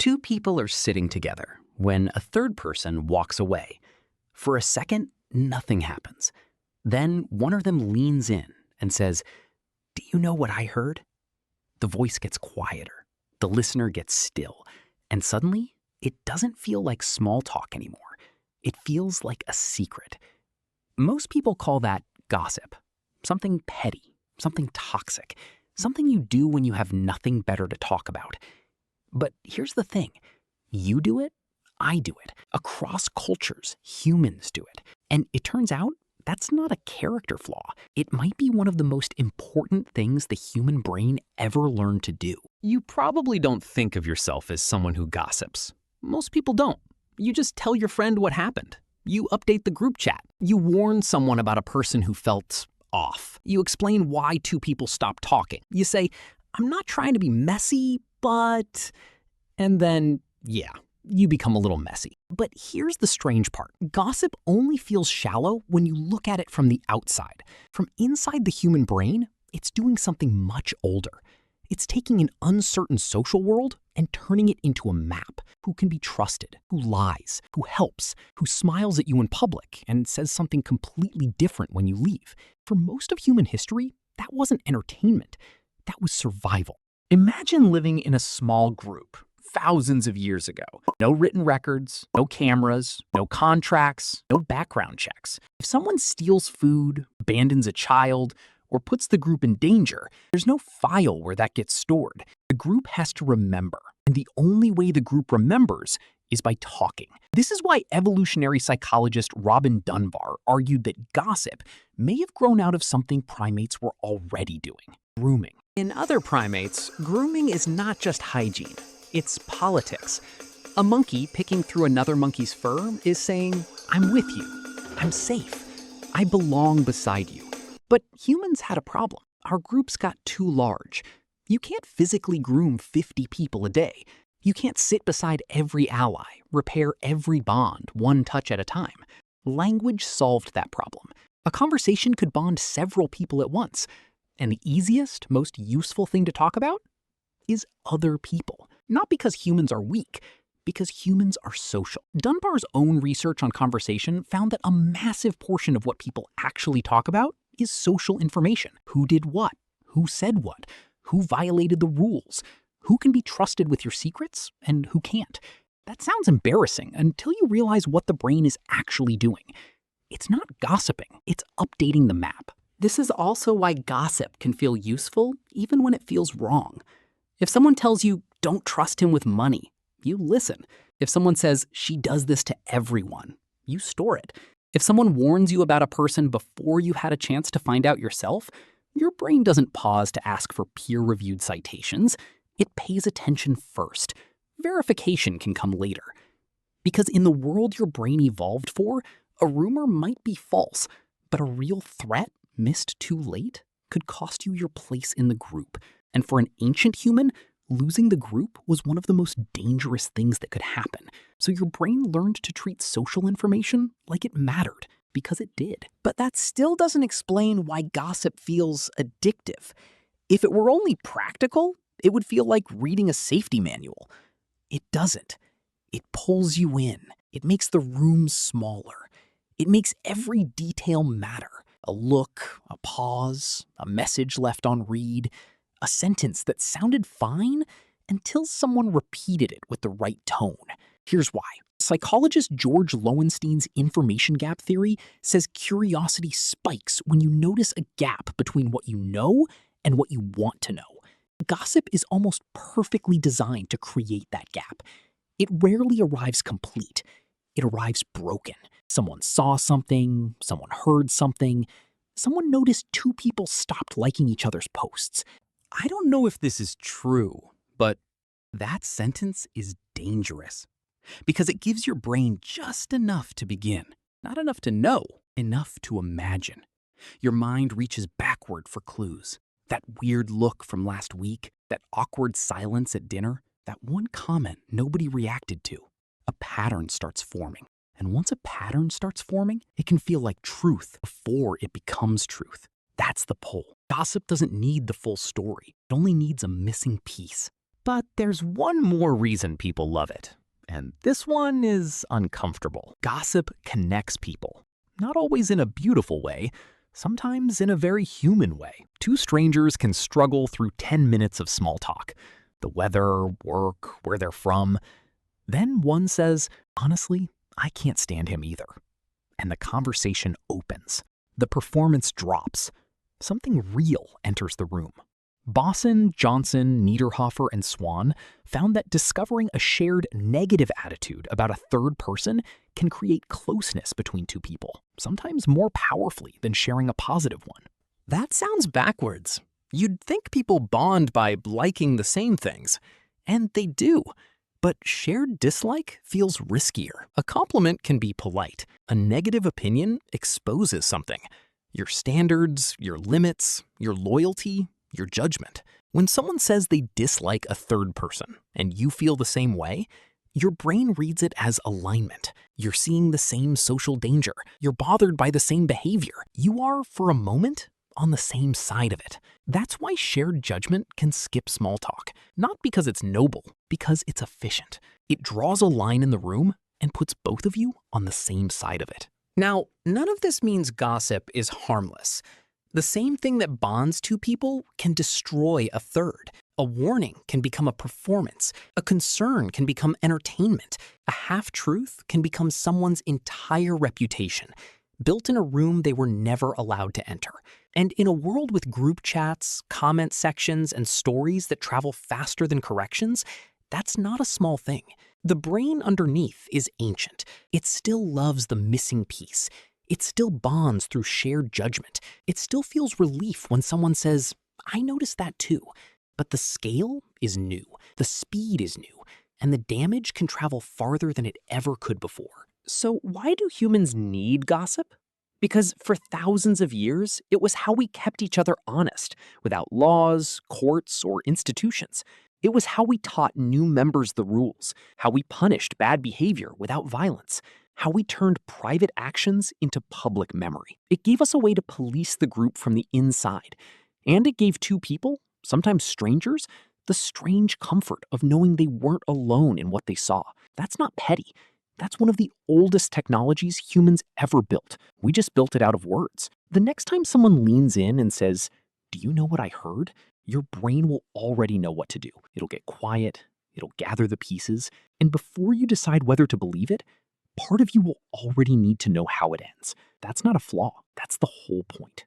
Two people are sitting together when a third person walks away. For a second, nothing happens. Then one of them leans in and says, "Do you know what I heard?" The voice gets quieter. The listener gets still. And suddenly, it doesn't feel like small talk anymore. It feels like a secret. Most people call that gossip. Something petty, something toxic, something you do when you have nothing better to talk about. But here's the thing. You do it, I do it. Across cultures, humans do it. And it turns out that's not a character flaw. It might be one of the most important things the human brain ever learned to do. You probably don't think of yourself as someone who gossips. Most people don't. You just tell your friend what happened. You update the group chat. You warn someone about a person who felt off. You explain why two people stopped talking. You say, "I'm not trying to be messy, but..." And then, yeah, you become a little messy. But here's the strange part. Gossip only feels shallow when you look at it from the outside. From inside the human brain, it's doing something much older. It's taking an uncertain social world and turning it into a map. Who can be trusted, who lies, who helps, who smiles at you in public and says something completely different when you leave. For most of human history, that wasn't entertainment. That was survival. Imagine living in a small group thousands of years ago. No written records, no cameras, no contracts, no background checks. If someone steals food, abandons a child, or puts the group in danger, there's no file where that gets stored. The group has to remember, and the only way the group remembers is by talking. This is why evolutionary psychologist Dunbar argued that gossip may have grown out of something primates were already doing: grooming. In other primates, grooming is not just hygiene. It's politics. A monkey picking through another monkey's fur is saying, "I'm with you. I'm safe. I belong beside you." But humans had a problem. Our groups got too large. You can't physically groom 50 people a day. You can't sit beside every ally, repair every bond, one touch at a time. Language solved that problem. A conversation could bond several people at once. And the easiest, most useful thing to talk about is other people. Not because humans are weak, because humans are social. Dunbar's own research on conversation found that a massive portion of what people actually talk about is social information. Who did what? Who said what? Who violated the rules? Who can be trusted with your secrets and who can't? That sounds embarrassing until you realize what the brain is actually doing. It's not gossiping, it's updating the map. This is also why gossip can feel useful even when it feels wrong. If someone tells you, "Don't trust him with money," you listen. If someone says, "She does this to everyone," you store it. If someone warns you about a person before you had a chance to find out yourself, your brain doesn't pause to ask for peer-reviewed citations. It pays attention first. Verification can come later. Because in the world your brain evolved for, a rumor might be false, but a real threat, missed too late, could cost you your place in the group. And for an ancient human, losing the group was one of the most dangerous things that could happen. So your brain learned to treat social information like it mattered, because it did. But that still doesn't explain why gossip feels addictive. If it were only practical, it would feel like reading a safety manual. It doesn't. It pulls you in. It makes the room smaller. It makes every detail matter. A look, a pause, a message left on read, a sentence that sounded fine until someone repeated it with the right tone. Here's why. Psychologist George Loewenstein's information gap theory says curiosity spikes when you notice a gap between what you know and what you want to know. Gossip is almost perfectly designed to create that gap. It rarely arrives complete. It arrives broken. Someone saw something, someone heard something, someone noticed two people stopped liking each other's posts. I don't know if this is true, but that sentence is dangerous because it gives your brain just enough to begin, not enough to know, enough to imagine. Your mind reaches backward for clues. That weird look from last week, that awkward silence at dinner, that one comment nobody reacted to. A pattern starts forming. And once a pattern starts forming, it can feel like truth before it becomes truth. That's the pull. Gossip doesn't need the full story. It only needs a missing piece. But there's one more reason people love it, and this one is uncomfortable. Gossip connects people, not always in a beautiful way, sometimes in a very human way. Two strangers can struggle through 10 minutes of small talk. The weather, work, where they're from. Then one says, honestly, I can't stand him either. And the conversation opens. The performance drops. Something real enters the room. Bosson, Johnson, Niederhofer, and Swan found that discovering a shared negative attitude about a third person can create closeness between two people, sometimes more powerfully than sharing a positive one. That sounds backwards. You'd think people bond by liking the same things, and they do. But shared dislike feels riskier. A compliment can be polite. A negative opinion exposes something. Your standards, your limits, your loyalty, your judgment. When someone says they dislike a third person and you feel the same way, your brain reads it as alignment. You're seeing the same social danger. You're bothered by the same behavior. You are, for a moment, on the same side of it. That's why shared judgment can skip small talk. Not because it's noble, because it's efficient. It draws a line in the room and puts both of you on the same side of it. Now, none of this means gossip is harmless. The same thing that bonds two people can destroy a third. A warning can become a performance. A concern can become entertainment. A half-truth can become someone's entire reputation, built in a room they were never allowed to enter. And in a world with group chats, comment sections, and stories that travel faster than corrections, that's not a small thing. The brain underneath is ancient. It still loves the missing piece. It still bonds through shared judgment. It still feels relief when someone says, I noticed that too. But the scale is new, the speed is new, and the damage can travel farther than it ever could before. So why do humans need gossip? Because for thousands of years, it was how we kept each other honest, without laws, courts, or institutions. It was how we taught new members the rules, how we punished bad behavior without violence, how we turned private actions into public memory. It gave us a way to police the group from the inside. And it gave two people, sometimes strangers, the strange comfort of knowing they weren't alone in what they saw. That's not petty. That's one of the oldest technologies humans ever built. We just built it out of words. The next time someone leans in and says, do you know what I heard? Your brain will already know what to do. It'll get quiet, it'll gather the pieces, and before you decide whether to believe it, part of you will already need to know how it ends. That's not a flaw. That's the whole point.